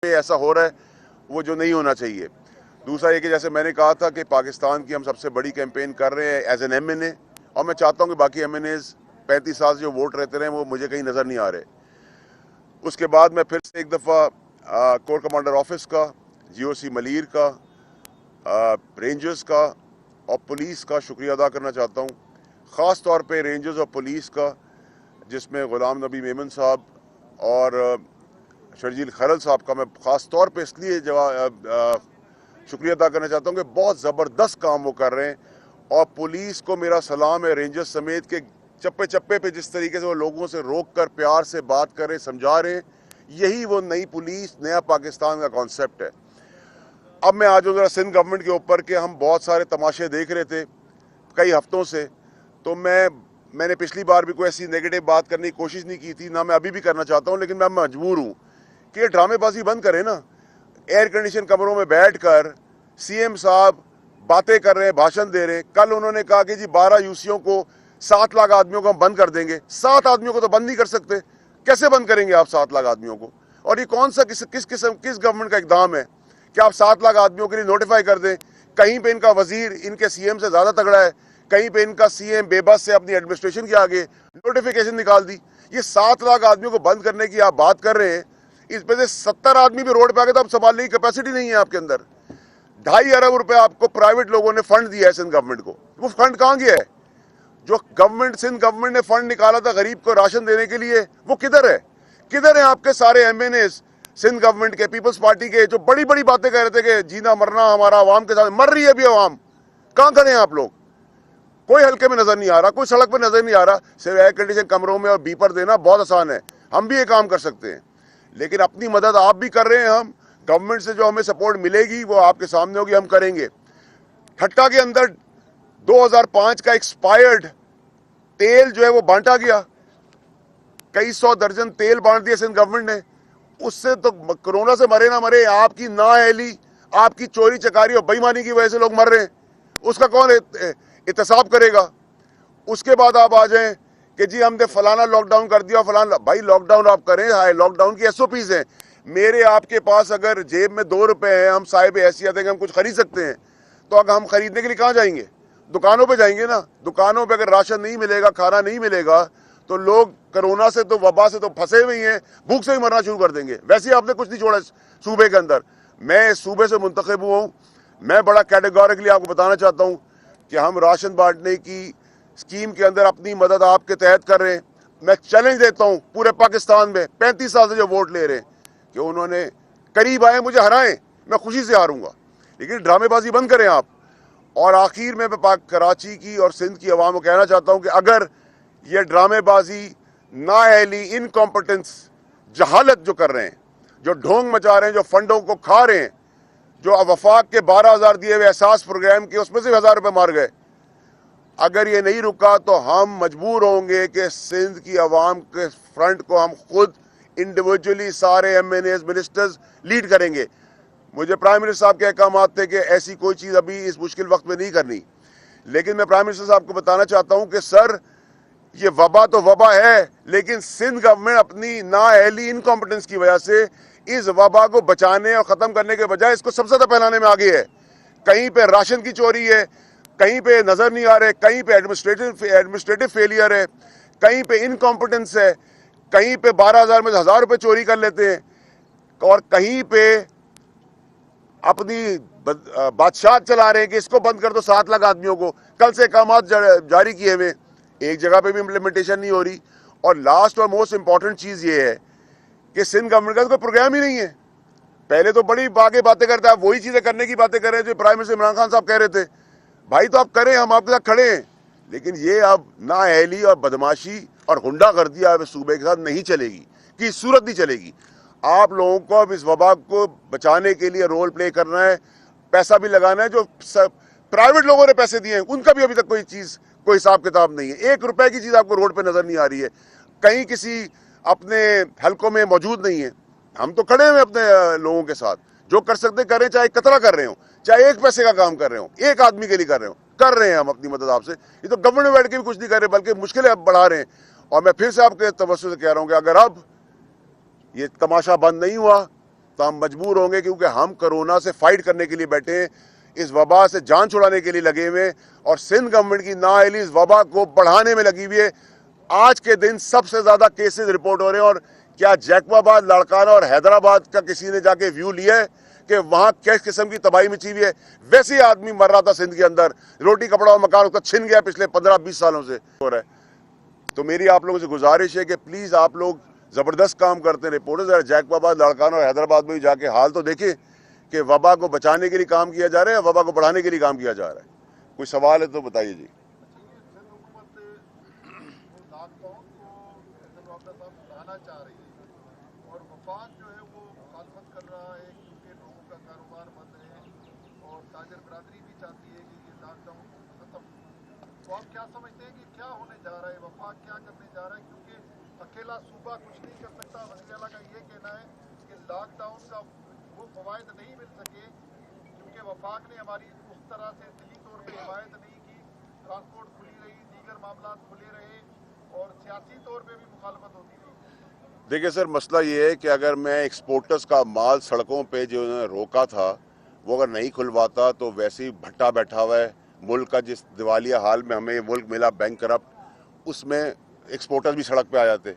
ایسا ہو رہا ہے وہ جو نہیں ہونا چاہیے. دوسرا یہ کہ جیسے میں نے کہا تھا کہ پاکستان کی ہم سب سے بڑی کیمپین کر رہے ہیں ایز این ایم این اے, اور میں چاہتا ہوں کہ باقی ایم این ایز 35 سال سے جو ووٹ رہتے رہے وہ مجھے کہیں نظر نہیں آ رہے. اس کے بعد میں پھر سے ایک دفعہ کور کمانڈر آفس کا, جی او سی ملیر کا, رینجرز کا اور پولیس کا شکریہ ادا کرنا چاہتا ہوں. خاص طور پہ رینجرز اور پولیس کا, جس میں غلام نبی میمن صاحب اور شرجیل خرل صاحب کا میں خاص طور پہ اس لیے شکریہ ادا کرنا چاہتا ہوں کہ بہت زبردست کام وہ کر رہے ہیں. اور پولیس کو میرا سلام ہے, رینجرز سمیت کے چپے چپے پہ جس طریقے سے وہ لوگوں سے روک کر پیار سے بات کر رہے, سمجھا رہے ہیں, یہی وہ نئی پولیس, نیا پاکستان کا کانسیپٹ ہے. اب میں آج ذرا سندھ گورنمنٹ کے اوپر کہ ہم بہت سارے تماشے دیکھ رہے تھے کئی ہفتوں سے, تو میں نے پچھلی بار بھی کوئی ایسی نیگیٹو بات کرنے کی کوشش نہیں کی تھی, نہ میں ابھی بھی کرنا چاہتا ہوں, لیکن میں مجبور ہوں کہ یہ ڈرامے بازی بند کریں نا. ایئر کنڈیشن کمروں میں بیٹھ کر سی ایم صاحب باتیں کر رہے ہیں, بھاشن دے رہے ہیں. کل انہوں نے کہا کہ جی 12 یوسیوں کو 7 لاکھ آدمیوں کو ہم بند کر دیں گے. 7 آدمیوں کو تو بند نہیں کر سکتے, کیسے بند کریں گے آپ 7 لاکھ آدمیوں کو؟ اور یہ کون سا کس گورنمنٹ کا اقدام ہے کہ آپ 7 لاکھ آدمیوں کے لیے نوٹیفائی کر دیں؟ کہیں پہ ان کا وزیر ان کے سی ایم سے زیادہ تگڑا ہے, کہیں پہ ان کا سی ایم بے بس سے اپنی ایڈمنسٹریشن کے آگے نوٹیفیکیشن نکال دی. یہ 7 لاکھ آدمیوں کو بند کرنے کی آپ بات کر رہے ہیں, اس پہ سے 70 آدمی بھی روڈ پہ آ گئے تو آپ سنبھالنے کی کیپیسٹی نہیں ہے آپ کے اندر. 2.5 ارب روپے آپ کو پرائیویٹ لوگوں نے فنڈ دیا ہے سندھ گورنمنٹ کو, وہ فنڈ کہاں گیا ہے؟ جو سندھ گورنمنٹ نے فنڈ نکالا تھا غریب کو راشن دینے کے لیے, وہ کدھر ہے؟ کدھر ہیں آپ کے سارے M N As Sindh government کے, پیپلز پارٹی کے, جو بڑی بڑی باتیں کہہ رہے تھے کہ جینا مرنا ہمارا عوام کے ساتھ؟ مر رہی ہے ابھی عوام, کہاں کھڑے ہیں آپ لوگ؟ کوئی حلقے میں نظر نہیں آ رہا, کوئی سڑک پہ نظر نہیں آ رہا. صرف ایئر کنڈیشن کمروں میں اور بیپر دینا بہت آسان ہے, ہم بھی یہ کام کر سکتے ہیں, لیکن اپنی مدد آپ بھی کر رہے ہیں. ہم گورنمنٹ سے جو ہمیں سپورٹ ملے گی وہ آپ کے سامنے ہوگی, ہم کریں گے. ٹھٹا کے اندر 2005 کا ایکسپائرڈ تیل جو ہے وہ بانٹا گیا, کئی 100 درجن تیل بانٹ دیا سندھ گورنمنٹ نے. اس سے تو کرونا سے مرے نہ مرے, آپ کی نااہلی, آپ کی چوری چکاری اور بےایمانی کی وجہ سے لوگ مر رہے ہیں. اس کا کون احتساب کرے گا؟ اس کے بعد آپ آ جائیں کہ جی ہم نے فلانا لاک ڈاؤن کر دیا, فلانا. بھائی لاک ڈاؤن آپ کریں, لاک ڈاؤن کی ایس او پیز ہیں. میرے آپ کے پاس اگر جیب میں 2 روپے ہیں, ہم صاحب حیثیت ہیں کہ ہم کچھ خرید سکتے ہیں, تو اگر ہم خریدنے کے لیے کہاں جائیں گے؟ دکانوں پہ جائیں گے نا. دکانوں پہ اگر راشن نہیں ملے گا, کھانا نہیں ملے گا, تو لوگ کرونا سے تو وبا سے تو پھنسے ہوئے ہیں, بھوک سے ہی مرنا شروع کر دیں گے. ویسے ہی آپ نے کچھ نہیں چھوڑا صوبے کے اندر. میں اس صوبے سے منتخب ہوا ہوں, میں بڑا کیٹیگوریکلی آپ کو بتانا چاہتا ہوں کہ ہم راشن بانٹنے کی اسکیم کے اندر اپنی مدد آپ کے تحت کر رہے ہیں. میں چیلنج دیتا ہوں پورے پاکستان میں 35 سال سے جو ووٹ لے رہے ہیں کہ انہوں نے قریب آئے مجھے ہرائیں, میں خوشی سے ہاروں گا, لیکن ڈرامے بازی بند کریں آپ. اور آخر میں کراچی کی اور سندھ کی عوام کو کہنا چاہتا ہوں کہ اگر یہ ڈرامے بازی, نااہلی, انکمپٹنس, جہالت جو کر رہے ہیں, جو ڈھونگ مچا رہے ہیں, جو فنڈوں کو کھا رہے ہیں, جو وفاق کے 12,000 دیے ہوئے احساس پروگرام کے اس میں سے 1,000 روپے مار گئے, اگر یہ نہیں رکا تو ہم مجبور ہوں گے کہ سندھ کی عوام کے فرنٹ کو ہم خود انڈیویجولی سارے M N As ministers lead کریں گے. مجھے پرائم منسٹر صاحب کے احکامات تھے کہ ایسی کوئی چیز ابھی اس مشکل وقت میں نہیں کرنی, لیکن میں پرائم منسٹر صاحب کو بتانا چاہتا ہوں کہ سر یہ وبا تو وبا ہے, لیکن سندھ گورنمنٹ اپنی نااہلی, انکمپٹنس کی وجہ سے اس وبا کو بچانے اور ختم کرنے کے بجائے اس کو سب سے زیادہ پھیلانے میں آگے ہے. کہیں پہ راشن کی چوری ہے, کہیں پہ نظر نہیں آ رہے, کہیں پہ ایڈمنسٹریٹو فیلئر ہے, کہیں پہ انکمپٹنس ہے, کہیں پہ 12,000 میں 1,000 روپے چوری کر لیتے ہیں, اور کہیں پہ اپنی بادشاہ چلا رہے ہیں کہ اس کو بند کر دو 7 لاکھ آدمیوں کو. کل سے احکامات جاری کیے ہوئے, ایک جگہ پہ بھی امپلیمنٹیشن نہیں ہو رہی. اور لاسٹ اور موسٹ امپورٹنٹ چیز یہ ہے کہ سندھ گورنمنٹ کا کوئی پروگرام ہی نہیں ہے. پہلے تو بڑی آگے باتیں کرتا ہے, وہی چیزیں کرنے کی باتیں کر رہے ہیں جو پرائم منسٹر عمران خان صاحب کہہ رہے تھے. بھائی تو آپ کریں, ہم آپ کے ساتھ کھڑے ہیں, لیکن یہ اب نااہلی اور بدماشی اور غنڈہ گردی اب صوبے کے ساتھ نہیں چلے گی, کی صورت نہیں چلے گی. آپ لوگوں کو اب اس وبا کو بچانے کے لیے رول پلے کرنا ہے, پیسہ بھی لگانا ہے. جو پرائیویٹ لوگوں نے پیسے دیے ہیں ان کا بھی ابھی تک کوئی حساب کتاب نہیں ہے. 1 روپے کی چیز آپ کو روڈ پہ نظر نہیں آ رہی ہے, کہیں کسی اپنے حلقوں میں موجود نہیں ہے. ہم تو کھڑے ہوئے اپنے لوگوں کے ساتھ, جو کر سکتے کریں, چاہے قطرہ کر رہے ہوں, چاہے 1 پیسے کا کام کر رہے ہوں, 1 آدمی کے لیے کر رہے ہوں, کر رہے ہیں ہم اپنی مدد آپ سے. یہ تو گورنمنٹ میں بیٹھ کے بھی کچھ نہیں کر رہے, بلکہ مشکلیں اب بڑھا رہے ہیں. اور میں پھر سے آپ کے توسط سے کہہ رہا ہوں کہ اگر اب یہ تماشا بند نہیں ہوا تو ہم مجبور ہوں گے کیونکہ ہم کرونا سے فائٹ کرنے کے لیے بیٹھے ہیں, اس وبا سے جان چھڑانے کے لیے لگے ہوئے ہیں, اور سندھ گورنمنٹ کی نااہلی اس وبا کو بڑھانے میں لگی ہوئی ہے. آج کے دن سب سے زیادہ کیسز رپورٹ ہو رہے ہیں, اور کیا جیکب آباد, لاڑکانہ اور حیدرآباد کا کسی نے جا کے ویو لیا ہے کہ وہاں کس قسم کی تباہی مچی ہوئی ہے؟ ویسے ہی آدمی مر رہا تھا سندھ کے اندر, روٹی کپڑا اور مکان اس کا چھن گیا پچھلے 15-20 سالوں سے ہو رہا ہے. تو میری آپ لوگوں سے گزارش ہے کہ پلیز آپ لوگ زبردست کام کرتے ہیں, رپورٹر جیکب آباد, لاڑکانہ اور حیدرآباد میں بھی جا کے حال تو دیکھیں کہ وبا کو بچانے کے لیے کام کیا جا رہا ہے, وبا کو بڑھانے کے لیے کام کیا جا رہا ہے. کوئی سوال ہے تو بتائیے جی. چاہ رہی ہے اور وفاق جو ہے وہ مخالفت کر رہا ہے کیونکہ لوگوں کا کاروبار بند ہے اور تاجر برادری بھی چاہتی ہے کہ یہ لاک ڈاؤن ختم. تو آپ کیا سمجھتے ہیں کہ کیا ہونے جا رہا ہے, وفاق کیا کرنے جا رہا ہے؟ کیونکہ اکیلا صوبہ کچھ نہیں کر سکتا. وزیر اعلیٰ کا یہ کہنا ہے کہ لاک ڈاؤن کا وہ فوائد نہیں مل سکے کیونکہ وفاق نے ہماری اس طرح سے دلی طور پہ حمایت نہیں کی, ٹرانسپورٹ کھلی رہی, دیگر معاملات کھلے رہے اور سیاسی طور پہ بھی مخالفت ہوتی رہی. دیکھیں سر, مسئلہ یہ ہے کہ اگر میں ایکسپورٹرز کا مال سڑکوں پہ جو انہوں نے روکا تھا وہ اگر نہیں کھلواتا تو ویسے ہی بھٹا بیٹھا ہوا ہے ملک کا. جس دیوالیہ حال میں ہمیں یہ ملک ملا بینک کرپٹ, اس میں ایکسپورٹرز بھی سڑک پہ آ جاتے,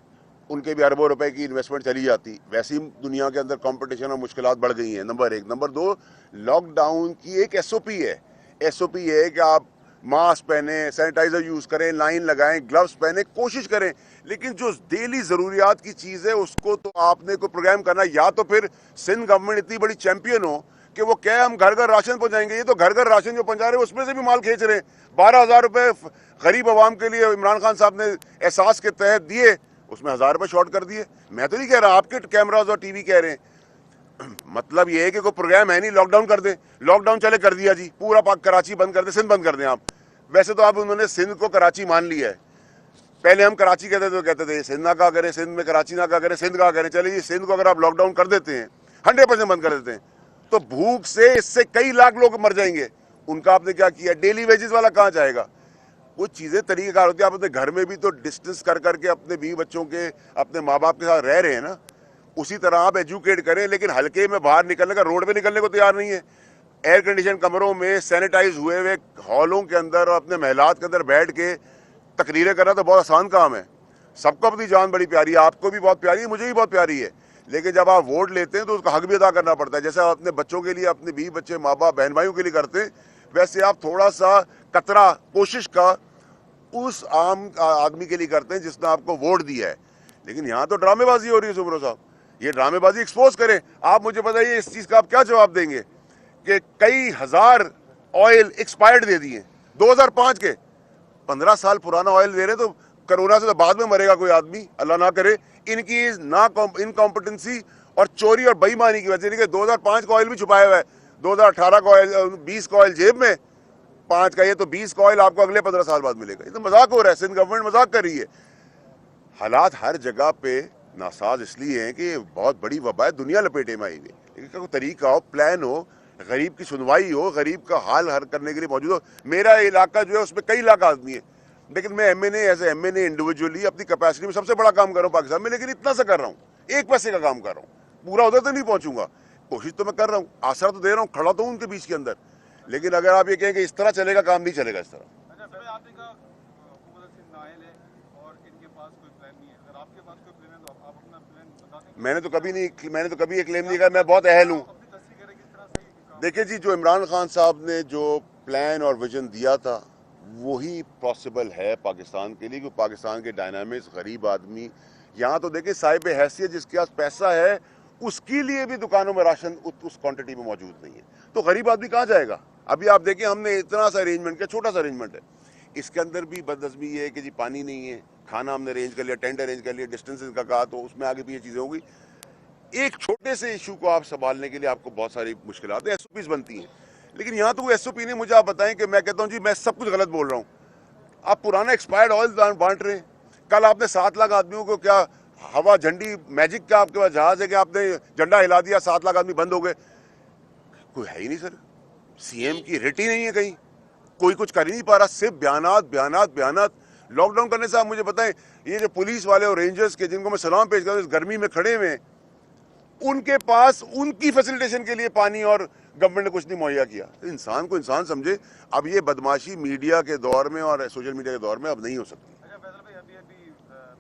ان کے بھی اربوں روپے کی انویسٹمنٹ چلی جاتی. ویسے ہی دنیا کے اندر کمپٹیشن اور مشکلات بڑھ گئی ہیں, نمبر 1. نمبر 2, لاک ڈاؤن کی ایک ایس او پی ہے. ایس او پی یہ ہے کہ آپ ماسک پہنیں, سینیٹائزر یوز کریں, لائن لگائیں, گلوز پہنیں, کوشش کریں, لیکن جو ڈیلی ضروریات کی چیز ہے اس کو تو آپ نے کوئی پروگرام کرنا. یا تو پھر سندھ گورنمنٹ اتنی بڑی چیمپئن ہو کہ وہ کہے ہم گھر گھر راشن پہنچائیں گے. یہ تو گھر گھر راشن جو پہنچا رہے ہیں اس میں سے بھی مال کھینچ رہے ہیں. 12,000 روپے غریب عوام کے لیے عمران خان صاحب نے احساس کے تحت دیے, اس میں 1,000 روپے شارٹ کر دیے. میں تو نہیں کہہ رہا, آپ کے کیمراز اور ٹی وی کہہ رہے ہیں. مطلب یہ ہے کہ کوئی پروگرام ہے نہیں, لاک ڈاؤن کر دیں. لاک ڈاؤن چلے کر دیا جی, پورا پاک کراچی بند کر دیں, سندھ بند کر دیں آپ. ویسے تو آپ انہوں نے سندھ کو کراچی مان لیا ہے. پہلے ہم کراچی کہتے تھے تو کہتے تھے سندھ نہ کہا کریں, سندھ میں کراچی نہ کہا کریں, سندھ کہا کریں. چلے جی, سندھ کو اگر آپ لاک ڈاؤن کر دیتے ہیں, 100% بند کر دیتے ہیں, تو بھوک سے اس سے کئی لاکھ لوگ مر جائیں گے. ان کا آپ نے کیا کیا؟ ڈیلی ویجز والا کہاں جائے گا؟ کچھ چیزیں طریقہ کار ہوتی ہیں. آپ اپنے گھر میں بھی تو ڈسٹنس کر کر کے اپنے بیوی بچوں کے, اپنے ماں باپ کے ساتھ رہ رہے ہیں نا. اسی طرح آپ ایجوکیٹ کریں, لیکن ہلکے میں باہر نکلنے کا, روڈ پہ نکلنے کو تیار نہیں ہے. ایئر کنڈیشن کمروں میں, سینیٹائز ہوئے ہوئے ہالوں کے اندر اور اپنے محلات کے اندر بیٹھ کے تقریریں کرنا تو بہت آسان کام ہے. سب کو اپنی جان بڑی پیاری ہے, آپ کو بھی بہت پیاری ہے, مجھے بھی بہت پیاری ہے, لیکن جب آپ ووٹ لیتے ہیں تو اس کا حق بھی ادا کرنا پڑتا ہے. جیسے آپ اپنے بچوں کے لیے, اپنے بیوی بچے, ماں باپ, بہن بھائیوں کے لیے کرتے ہیں, ویسے آپ تھوڑا سا قطرہ کوشش کا اس عام آدمی کے لیے کرتے ہیں جس نے آپ کو ووٹ دیا ہے. لیکن یہاں تو ڈرامے بازی ہو رہی ہے سبرو صاحب. یہ ڈرامے بازی ایکسپوز کریں. آپ مجھے بتائیے اس چیز کا آپ کیا جواب دیں گے کہ کئی ہزار آئل ایکسپائرڈ دے دیے 2005 کے, 15 سال پرانا آئل دے رہے, تو کرونا سے تو بعد میں مرے گا کوئی آدمی, اللہ نہ کرے. ان کی انکمپٹنسی اور چوری اور بےایمانی کی وجہ سے, 2005 کا آئل بھی چھپایا ہوا ہے, 2018 کا آئل, 20 کا آئل جیب میں, 5 کا. یہ تو 20 کا آئل آپ کو اگلے 15 سال بعد ملے گا. یہ تو مذاق ہو رہا ہے, سندھ گورنمنٹ مذاق کر رہی ہے. حالات ہر جگہ پہ ناساز اس لیے ہیں کہ یہ بہت بڑی وبا ہے, دنیا لپیٹے میں آئی ہوئی. لیکن کوئی طریقہ ہو, پلان ہو, غریب کی سنوائی ہو, غریب کا حال حل کرنے کے لیے موجود ہو. میرا علاقہ جو ہے اس میں کئی لاکھ آدمی ہے, لیکن میں M N A, as a M N A individually اپنی کیپیسٹی میں سب سے بڑا کام کر رہا ہوں پاکستان میں, لیکن اتنا سا کر رہا ہوں, 1 پیسے کا کام کر رہا ہوں. پورا ادھر تو نہیں پہنچوں گا, کوشش تو میں کر رہا ہوں, آسرا تو دے رہا ہوں, کھڑا تو ہوں ان کے بیچ کے اندر. لیکن اگر آپ یہ کہیں کہ اس طرح چلے گا, کام نہیں چلے گا اس طرح. میں نے تو کبھی یہ کلیم نہیں کیا میں بہت اہل ہوں. دیکھیں جی, جو عمران خان صاحب نے جو پلان اور ویژن دیا تھا وہی پاسبل ہے پاکستان کے لیے, کیونکہ پاکستان کے ڈائنامکس, غریب آدمی یہاں تو دیکھیں صاحب حیثیت جس کے پاس پیسہ ہے اس کے لیے بھی دکانوں میں راشن اس کوانٹٹی میں موجود نہیں ہے, تو غریب آدمی کہاں جائے گا؟ ابھی آپ دیکھیں ہم نے اتنا سا ارینجمنٹ کیا, چھوٹا سا ارینجمنٹ ہے, اس کے اندر بھی بدنظمی یہ ہے کہ جی پانی نہیں ہے, کھانا ہم نے ارینج کر لیا, ٹینٹ ارینج کر لیا, ڈسٹینس کا کہا, تو اس میں آگے بھی یہ چیزیں ہوں گی. ایک چھوٹے سے ایشو کو آپ سنبھالنے کے لیے آپ کو بہت ساری مشکلات ہیں, ایس او پیز بنتی ہیں. لیکن یہاں تو وہ ایس او پی نہیں, مجھے آپ بتائیں کہ میں کہتا ہوں جی میں سب کچھ غلط بول رہا ہوں. آپ پرانا ایکسپائرڈ آئل بانٹ رہے ہیں. کل آپ نے 7 لاکھ آدمیوں کو کیا ہوا جھنڈی میجک کا آپ کے پاس جہاز ہے کہ آپ نے جھنڈا ہلا دیا, 7 لاکھ آدمی بند ہو گئے؟ کوئی ہے ہی نہیں سر, سی ایم کی ریٹ ہی نہیں ہے کہیں, کوئی کچھ کر ہی نہیں پا رہا, صرف بیانات بیانات بیانات. لاک ڈاؤن کرنے سے آپ مجھے بتائیں, یہ جو پولیس والے اور رینجرز کے جن کو میں سلام پیش کرتا ہوں اس گرمی میں کھڑے ہوئے ہیں, ان کے پاس ان کی فیسیلیٹیشن کے لیے پانی اور گورنمنٹ نے کچھ نہیں مہیا کیا. انسان کو انسان سمجھے. اب یہ بدماشی میڈیا کے دور میں اور سوشل میڈیا کے دور میں اب نہیں ہو سکتی. اچھا فیصل بھائی، ابھی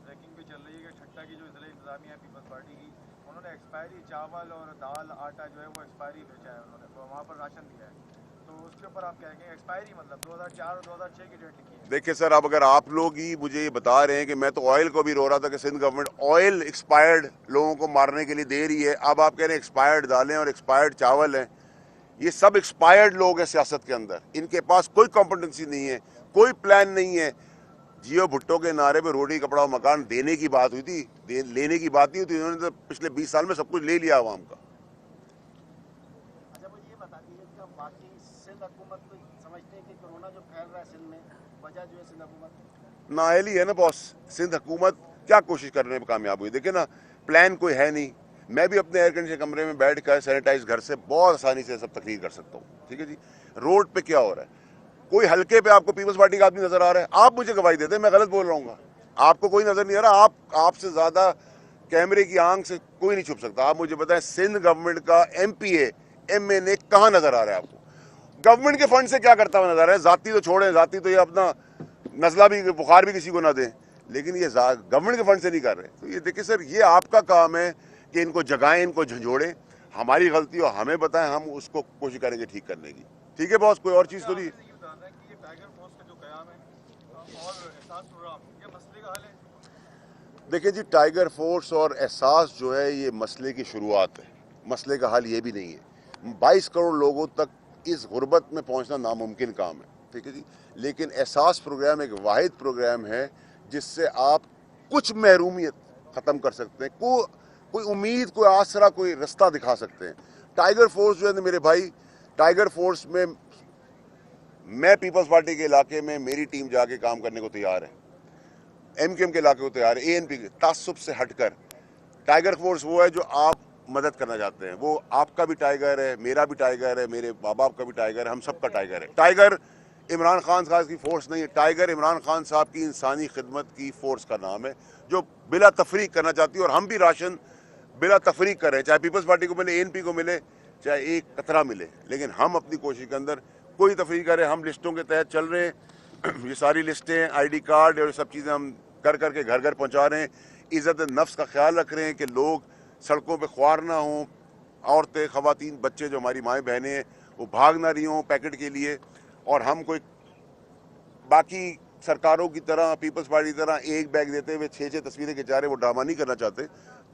بریکنگ پہ چل رہی ہے کہ ٹھٹا کی جو ضلع انتظامیہ ہے پیپلز پارٹی کی، انہوں نے ایکسپائری چاول اور دال آٹا جو ہے وہ ایکسپائری بھیجا ہے، انہوں نے وہاں پر راشن دیا ہے. تو اس کے اوپر آپ کیا کہیں گے؟ ایکسپائری مطلب 2004 اور 2006 کی ڈیٹ لکھی ہے. دیکھیں سر، اب اگر آپ لوگ ہی مجھے یہ بتا رہے ہیں کہ میں تو آئل کو بھی رو رہا تھا کہ سندھ گورنمنٹ آئل ایکسپائرڈ لوگوں کو مارنے کے لیے دے رہی ہے، اب آپ کہہ رہے ہیں ایکسپائرڈ دالیں اور ایکسپائرڈ چاول ہیں. یہ سب ایکسپائرڈ لوگ ہیں سیاست کے اندر. ان کے پاس کوئی کمپٹنسی نہیں ہے، کوئی پلان نہیں ہے. جیو بھٹو کے نعرے پہ روٹی کپڑا مکان دینے کی بات ہوئی تھی، لینے کی بات نہیں ہوتی. انہوں نے تو پچھلے 20 سال میں سب کچھ لے لیا عوام کا. اچھا مجھے یہ بتا دیجیے کہ باقی سندھ حکومت کو سمجھتے ہیں کہ کورونا جو پھیل رہا ہے سندھ میں، وجہ جو ہے سندھ حکومت نااہل ہی ہے نا باس. سندھ حکومت کیا کوشش کرنے میں کامیاب ہوئی؟ دیکھیں نا، پلان کوئی ہے نہیں. میں بھی اپنے ایئر کنڈیشن کمرے میں بیٹھ کر سینیٹائز گھر سے بہت آسانی سے سب تقریر کر سکتا ہوں. ٹھیک ہے جی. روڈ پہ کیا ہو رہا ہے؟ کوئی ہلکے پہ آپ کو پیپلز پارٹی کا آدمی نظر آ رہا ہے؟ آپ مجھے گواہی دے دیں، میں غلط بول رہا ہوں گا. آپ کو کوئی نظر نہیں آ رہا. آپ سے زیادہ کیمرے کی آنکھ سے کوئی نہیں چھپ سکتا. آپ مجھے بتائیں سندھ گورنمنٹ کا M P A M N A کہاں نظر آ رہا ہے آپ کو؟ گورنمنٹ کے فنڈ سے کیا کرتا ہوا نظر آ رہا ہے؟ ذاتی تو چھوڑیں، ذاتی تو یہ اپنا نزلہ بھی بخار بھی کسی کو نہ دیں، لیکن یہ گورنمنٹ کے فنڈ سے نہیں کر رہے. تو یہ دیکھیں سر، یہ آپ کا کام ہے کہ ان کو جگائیں، ان کو جھنجھوڑیں. ہماری غلطی ہو ہمیں بتائیں، ہم اس کو کوشش کریں گے ٹھیک کرنے کی. ٹھیک ہے باس، کوئی اور چیز تو نہیں. یہ بتانا ہے کہ یہ ٹائیگر فورس کا جو قیام ہے اور احساس پروگرام، یہ مسئلے کا حل ہے؟ دیکھیں جی، ٹائیگر فورس اور احساس جو ہے یہ مسئلے کی شروعات ہے. مسئلے کا حل یہ بھی نہیں ہے. 22 کروڑ لوگوں تک اس غربت میں پہنچنا ناممکن کام ہے. ٹھیک ہے جی. لیکن احساس پروگرام ایک واحد پروگرام ہے جس سے آپ کچھ محرومیت ختم کر سکتے ہیں، کوئی امید، کوئی آسرا، کوئی رستہ دکھا سکتے ہیں. ٹائیگر فورس جو ہے میرے بھائی، ٹائیگر فورس میں پیپلز پارٹی کے علاقے میں میری ٹیم جا کے کام کرنے کو تیار ہے. ایم کیو ایم کے علاقے کو تیار ہے. اے این پی کے تعصب سے ہٹ کر ٹائیگر فورس وہ ہے جو آپ مدد کرنا چاہتے ہیں. وہ آپ کا بھی ٹائیگر ہے، میرا بھی ٹائیگر ہے، میرے ماں باپ کا بھی ٹائیگر ہے، ہم سب کا ٹائیگر ہے. ٹائیگر عمران خان صاحب کی فورس نہیں ہے. ٹائیگر عمران خان صاحب کی انسانی خدمت کی فورس کا نام ہے، جو بلا تفریق کرنا چاہتی ہے. اور ہم بھی راشن بلا تفریق کر رہے ہیں، چاہے پیپلز پارٹی کو ملے، اے این پی کو ملے، چاہے ایک قطرہ ملے. لیکن ہم اپنی کوشش کے اندر کوئی تفریق کریں. ہم لسٹوں کے تحت چل رہے ہیں. یہ ساری لسٹیں، آئی ڈی کارڈ اور سب چیزیں ہم کر کے گھر گھر پہنچا رہے ہیں. عزت نفس کا خیال رکھ رہے ہیں کہ لوگ سڑکوں پہ خوار نہ ہوں. عورتیں، خواتین، بچے جو ہماری مائیں بہنیں ہیں وہ بھاگ نہ رہی ہوں پیکٹ کے لیے. اور ہم کوئی باقی سرکاروں کی طرح، پیپلز پارٹی کی طرح ایک بیگ دیتے ہوئے 6 تصویریں کھچا رہے ہیں، وہ ڈرامہ نہیں کرنا چاہتے.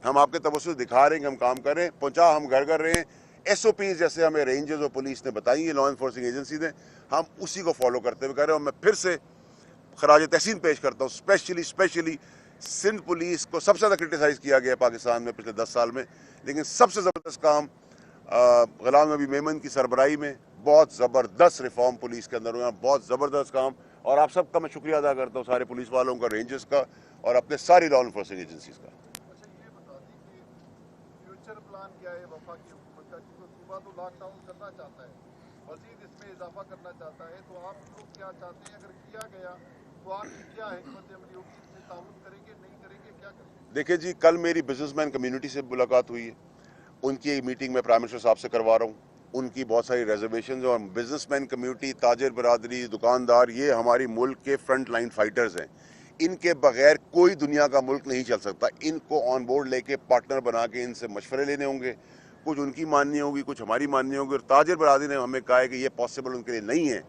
ہم آپ کے توسط دکھا رہے ہیں کہ ہم کام کر رہے ہیں. پہنچا ہم گھر رہے ہیں. ایس او پیز جیسے ہمیں رینجرز اور پولیس نے بتائی ہیں، لا انفورسنگ ایجنسی نے، ہم اسی کو فالو کرتے ہوئے کر رہے ہیں. اور میں پھر سے خراج تحسین پیش کرتا ہوں. اسپیشلی سندھ پولیس کو سب سے زیادہ کرٹیسائز کیا گیا ہے پاکستان میں پچھلے 10 سال میں، لیکن سب سے زبردست کام غلام نبی میمن کی سربراہی میں بہت زبردست ریفارم پولیس کے اندر ہوا. بہت زبردست کام. اور آپ سب کا میں شکریہ ادا کرتا ہوں، سارے پولیس والوں کا، رینجرز کا، اور اپنے ساری لا انفورسنگ ایجنسیز کا. اچھا یہ بتا دیں کہ فیوچر پلان کیا ہے وفاقی حکومت کا؟ کیونکہ صوبہ تو لاک ڈاؤن کرنا چاہتا ہے، مزید اس میں اضافہ کرنا چاہتا ہے، تو آپ لوگ کیا چاہتے ہیں؟ اگر کیا گیا تو آپ کی کیا حکمت عملی ہوگی؟ اس میں تعاون کریں گے، نہیں کریں گے، کیا کریں گے؟ دیکھیں جی، کل میری بزنس مین کمیونٹی سے ملاقات ہوئی ہے. ان کی ایک میٹنگ میں پرائم منسٹر صاحب سے کروا رہا ہوں. ان کی بہت ساری ریزرویشنز، اور بزنس مین کمیونٹی، تاجر برادری، دکاندار، یہ ہماری ملک کے فرنٹ لائن فائٹرز ہیں. ان کے بغیر کوئی دنیا کا ملک نہیں چل سکتا. ان کو آن بورڈ لے کے پارٹنر بنا کے ان سے مشورے لینے ہوں گے. کچھ ان کی ماننی ہوگی، کچھ ہماری ماننی ہوگی. اور تاجر برادری نے ہمیں کہا ہے کہ یہ پاسبل ان کے لیے نہیں ہے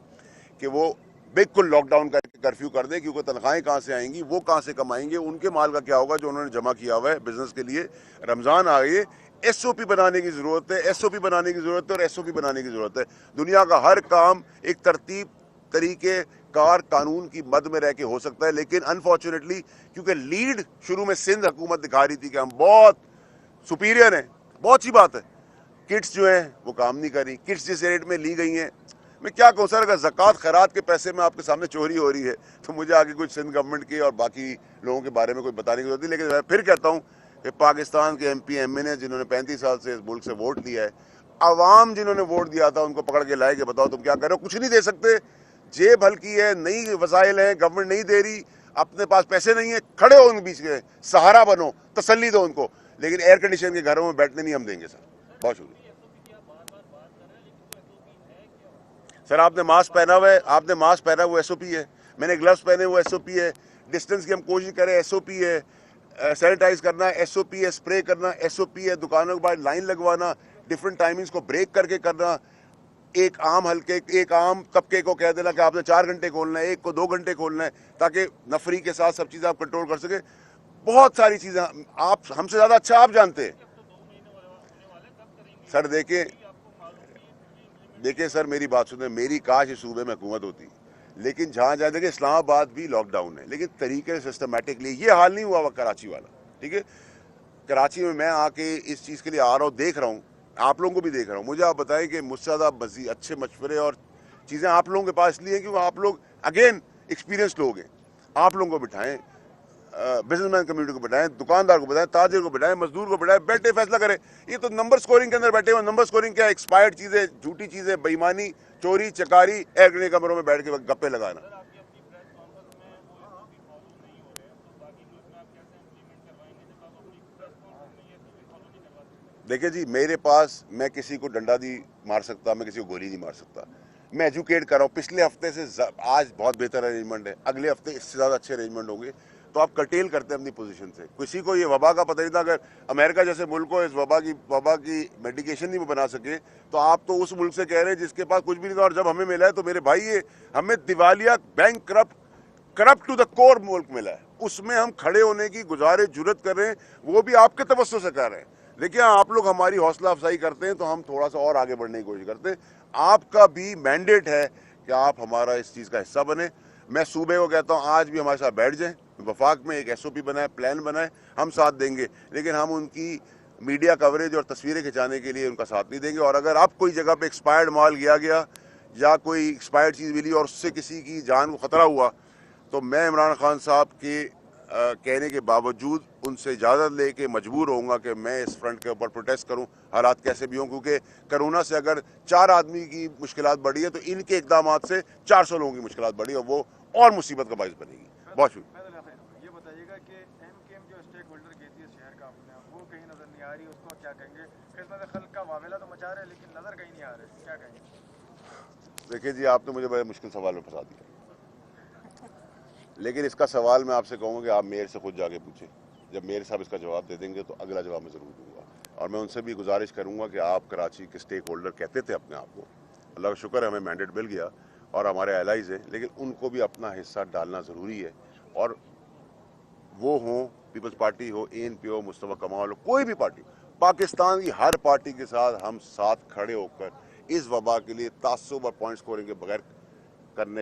کہ وہ بالکل لاک ڈاؤن کر کے کرفیو کر دیں، کیونکہ تنخواہیں کہاں سے آئیں گی، وہ کہاں سے کمائیں گے، ان کے مال کا کیا ہوگا جو انہوں نے جمع کیا ہوا ہے بزنس کے لیے. رمضان آ گئی ہے، ایس او پی بنانے کی ضرورت ہے. ایس او پی بنانے کی ضرورت ہے اور ایس او پی بنانے کی ضرورت ہے. دنیا کا ہر کام ایک ترتیب، طریقے کار، قانون کی مد میں رہ کے ہو سکتا ہے. لیکن انفارچونیٹلی کیونکہ لیڈ شروع میں سندھ حکومت دکھا رہی تھی کہ ہم بہت سپیریئر ہیں، بہت سی بات ہے. کٹس جو ہیں وہ کام نہیں کر رہی. کٹس جس ریٹ میں لی گئی ہیں، میں کیا کہوں سر، اگر زکوٰۃ خیرات کے پیسے میں آپ کے سامنے چوری ہو رہی ہے تو مجھے آگے کچھ سندھ گورنمنٹ کے اور باقی لوگوں کے بارے میں کوئی بتانے کی ضرورت نہیں. لیکن میں پھر کہتا ہوں کہ پاکستان کے ایم پی ایم این اے جنہوں نے 35 سال سے اس ملک سے ووٹ لیا ہے، عوام جنہوں نے ووٹ دیا تھا، ان کو پکڑ کے لائے کہ بتاؤ تم کیا کر رہے ہو. کچھ نہیں دے سکتے. جیب ہلکی ہے، نئی وسائل ہیں، گورنمنٹ نہیں دے رہی، اپنے پاس پیسے نہیں ہیں. کھڑے ہو ان بیچ کے، سہارا بنو، تسلی دو ان کو. لیکن ایئر کنڈیشن کے گھروں میں بیٹھنے نہیں ہم دیں گے سر. بہت شکریہ سر. آپ نے ماسک پہنا ہوا ہے, آپ نے ماسک پہنا وہ ایس او پی ہے, میں نے گلوز پہنے وہ ایس او پی ہے, ڈسٹینس کی ہم کوشش کریں ایس او پی ہے, سینیٹائز کرنا ایس او پی ہے, اسپرے کرنا ایس او پی ہے, دکانوں کے باہر لائن لگوانا, ڈفرنٹ ٹائمنگز کو بریک کر کے کرنا, ایک عام طبقے کو کہہ دینا کہ آپ نے 4 گھنٹے کھولنا ہے, ایک کو 2 گھنٹے کھولنا ہے, تاکہ نفری کے ساتھ سب چیزیں آپ کنٹرول کر سکیں. بہت ساری چیزیں آپ ہم سے زیادہ اچھا آپ جانتے ہیں سر. دیکھیں سر, میری بات سنیں, میری کاش اس صوبے میں حکومت ہوتی, لیکن جہاں جہاں دیکھیں اسلام آباد بھی لاک ڈاؤن ہے, لیکن طریقے سے سسٹمیٹکلی یہ حال نہیں ہوا کراچی والا. ٹھیک ہے, کراچی میں آ کے اس چیز کے لیے آ رہا ہوں, دیکھ رہا ہوں, آپ لوگوں کو بھی دیکھ رہا ہوں. مجھے آپ بتائیں کہ مجھ سے زیادہ مزید اچھے مشورے اور چیزیں آپ لوگوں کے پاس اس لیے ہیں کہ آپ لوگ اگین ایکسپیرینس لوگ ہیں. آپ لوگوں کو بٹھائیں, بزنس مین کمیونٹی کو بٹھائیں, دکاندار کو بتائیں, تاجر کو بٹھائیں, مزدور کو بٹھائیں, بیٹھے فیصلہ کریں. یہ تو نمبر سکورنگ کے اندر بیٹھے ہوئے. نمبر سکورنگ کیا ہے؟ ایکسپائرڈ چیزیں, جھوٹی چیزیں, بےایمانی, چوری چکاری, ایئر کنڈیشن کمروں میں بیٹھ کے گپے لگانا. دیکھیں جی, میرے پاس میں کسی کو ڈنڈا نہیں مار سکتا, میں کسی کو گولی نہیں مار سکتا. میں ایجوکیٹ کر رہا ہوں. پچھلے ہفتے سے آج بہت بہتر ارینجمنٹ ہے, اگلے ہفتے اس سے زیادہ اچھے ارینجمنٹ ہوں گے. تو آپ کرٹیل کرتے ہیں اپنی پوزیشن سے. کسی کو یہ وبا کا پتہ نہیں تھا. اگر امریکہ جیسے ملک کو اس وبا کی میڈیکیشن نہیں بنا سکے, تو آپ تو اس ملک سے کہہ رہے ہیں جس کے پاس کچھ بھی نہیں تھا, اور جب ہمیں ملا ہے تو میرے بھائی یہ ہمیں دیوالیہ بینک کرپٹ ٹو دا کور ملک ملا ہے. اس میں ہم کھڑے ہونے کی گزارش جرت کر رہے ہیں, وہ بھی آپ کے توسط سے کر رہے ہیں. دیکھیں, آپ لوگ ہماری حوصلہ افزائی کرتے ہیں تو ہم تھوڑا سا اور آگے بڑھنے کی کوشش کرتے ہیں. آپ کا بھی مینڈیٹ ہے کہ آپ ہمارا اس چیز کا حصہ بنیں. میں صوبے کو کہتا ہوں آج بھی ہمارے ساتھ بیٹھ جائیں, وفاق میں ایک ایس او پی بنائے, پلان بنائے, ہم ساتھ دیں گے. لیکن ہم ان کی میڈیا کوریج اور تصویریں کھنچانے کے لیے ان کا ساتھ نہیں دیں گے. اور اگر آپ کوئی جگہ پہ ایکسپائرڈ مال گیا یا کوئی ایکسپائرڈ چیز ملی اور اس سے کسی کی جان کو خطرہ ہوا, تو میں عمران خان صاحب کے کہنے کے باوجود ان سے اجازت لے کے مجبور ہوں گا کہ میں اس فرنٹ کے اوپر پروٹیسٹ کروں, حالات کیسے بھی ہوں. کیونکہ کرونا سے اگر 4 آدمی کی مشکلات بڑھی ہے, تو ان کے اقدامات سے 400 لوگوں کی مشکلات بڑھی, اور وہ اور مصیبت کا باعث بنے گی. بہت شکریہ. یہ بتائیے گا کہ ایم کے ایم جو اسٹیک ہولڈر کہتی ہے شہر کا اپنے آپ, وہ کہیں نظر نہیں آ رہی, اس کو کیا کہیں گے؟ خدمت خلق کا معاملہ تو مچا رہے ہیں لیکن نظر کہیں نہیں آ رہے, کیا کہیں گے؟ دیکھیے جی, آپ نے مجھے بڑے مشکل سوال میں پھنسا دیا, لیکن اس کا سوال میں آپ سے کہوں گا کہ آپ میئر سے خود جا کے پوچھیں. جب میئر صاحب اس کا جواب دے دیں گے تو اگلا جواب میں ضرور دوں گا. اور میں ان سے بھی گزارش کروں گا کہ آپ کراچی کے اسٹیک ہولڈر کہتے تھے اپنے آپ کو, اللہ کا شکر ہے ہمیں مینڈیٹ مل گیا اور ہمارے الائز ہیں, لیکن ان کو بھی اپنا حصہ ڈالنا ضروری ہے. اور وہ ہوں پیپلز پارٹی ہو, اے این پی ہو, مصطفیٰ کمال ہو, کوئی بھی پارٹی, پاکستان کی ہر پارٹی کے ساتھ ہم ساتھ کھڑے ہو کر اس وبا کے لیے تعصب اور پوائنٹ سکورنگ کے بغیر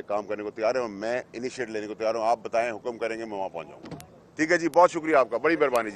کام کرنے کو تیار ہے. اور میں انیشیٹ لینے کو تیار ہوں. آپ بتائیں, حکم کریں گے, میں وہاں پہنچ جاؤں گا. ٹھیک ہے جی, بہت شکریہ آپ کا, بڑی مہربانی.